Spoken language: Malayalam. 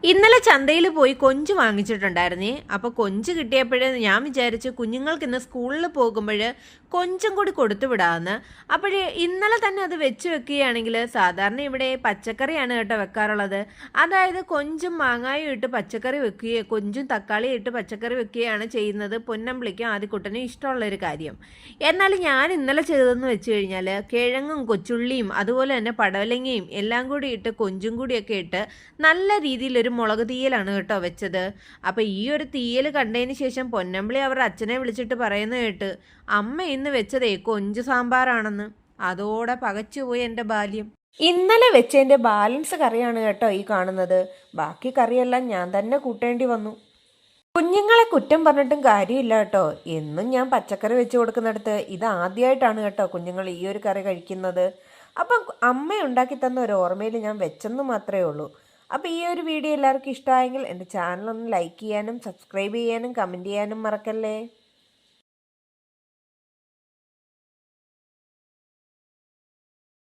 ഇന്നലെ ചന്തയിൽ പോയി കൊഞ്ച് വാങ്ങിച്ചിട്ടുണ്ടായിരുന്നേ. അപ്പോൾ കൊഞ്ച് കിട്ടിയപ്പോഴേ ഞാൻ വിചാരിച്ചു കുഞ്ഞുങ്ങൾക്ക് ഇന്ന് സ്കൂളിൽ പോകുമ്പോൾ കൊഞ്ചും കൂടി കൊടുത്തു വിടാമെന്ന്. അപ്പോഴേ ഇന്നലെ തന്നെ അത് വെച്ച് വെക്കുകയാണെങ്കിൽ, സാധാരണ ഇവിടെ പച്ചക്കറിയാണ് കേട്ടോ വെക്കാറുള്ളത്. അതായത് കൊഞ്ചും മാങ്ങായും ഇട്ട് പച്ചക്കറി വെക്കുകയോ കൊഞ്ചും തക്കാളിയും ഇട്ട് പച്ചക്കറി വെക്കുകയാണ് ചെയ്യുന്നത് പൊന്നമ്പിളിക്കും ആദ്യക്കുട്ടനും ഇഷ്ടമുള്ളൊരു കാര്യം. എന്നാൽ ഞാൻ ഇന്നലെ ചെയ്തതെന്ന് വെച്ച് കഴിഞ്ഞാൽ കിഴങ്ങും കൊച്ചുള്ളിയും അതുപോലെ തന്നെ പടവലങ്ങയും എല്ലാം കൂടി ഇട്ട് കൊഞ്ചും കൂടിയൊക്കെ ഇട്ട് നല്ല രീതിയിലൊരു മുളക് തീയലാണ് കേട്ടോ വെച്ചത്. അപ്പം ഈ ഒരു തീയൽ കണ്ടതിന് ശേഷം പൊന്നമ്പിളി അവർ അച്ഛനെ വിളിച്ചിട്ട് പറയുന്ന കേട്ട്, അമ്മ ഇന്ന് വെച്ചതേ കൊഞ്ച് സാമ്പാറാണെന്ന്. അതോടെ പകച്ചുപോയി എൻ്റെ ബാല്യം. ഇന്നലെ വെച്ചതിൻ്റെ ബാലൻസ് കറിയാണ് കേട്ടോ ഈ കാണുന്നത്. ബാക്കി കറിയെല്ലാം ഞാൻ തന്നെ കൂട്ടേണ്ടി വന്നു. കുഞ്ഞുങ്ങളെ കുറ്റം പറഞ്ഞിട്ടും കാര്യമില്ല കേട്ടോ. എന്നും ഞാൻ പച്ചക്കറി വെച്ച് കൊടുക്കുന്നിടത്ത് ഇത് ആദ്യമായിട്ടാണ് കേട്ടോ കുഞ്ഞുങ്ങൾ ഈ ഒരു കറി കഴിക്കുന്നത്. അപ്പം അമ്മ ഉണ്ടാക്കി തന്ന ഒരു ഓർമ്മയിൽ ഞാൻ വെച്ചെന്ന് മാത്രമേ ഉള്ളൂ. അപ്പോൾ ഈ ഒരു വീഡിയോ എല്ലാവർക്കും ഇഷ്ടമായെങ്കിൽ എൻ്റെ ചാനൽ ഒന്ന് ലൈക്ക് ചെയ്യാനും സബ്സ്ക്രൈബ് ചെയ്യാനും കമൻറ്റ് ചെയ്യാനും മറക്കല്ലേ.